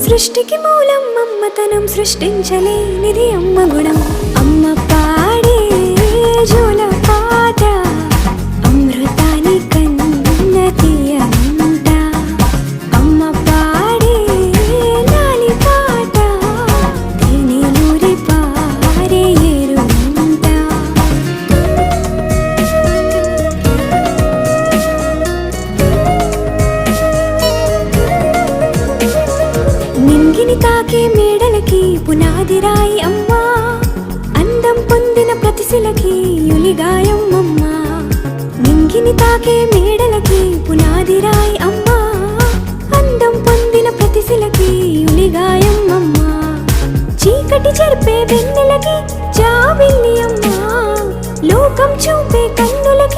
సృష్టికి మూలం అమ్మతనం, సృష్టించలేనిది అమ్మ గుణం. అమ్మ పాడే జోల పాట అమృతాని కన్న తీయంట. అమ్మ పాడే లాలి పాట తేనెలూరి పారే ఏరుంట. నింగిని తాకే మేడలకి పునాది రాయి అమ్మా, అందం పొందిన ప్రతిశిలకి యులిగాయం అమ్మా. నింగిని తాకే మేడలకి పునాది రాయి అమ్మా, అందం పొందిన ప్రతిశిలకి యులిగాయం అమ్మా. చీకటి చెరిపే వెన్నెలకి జాబిల్లి అమ్మా, లోకం చూపే కన్నులకి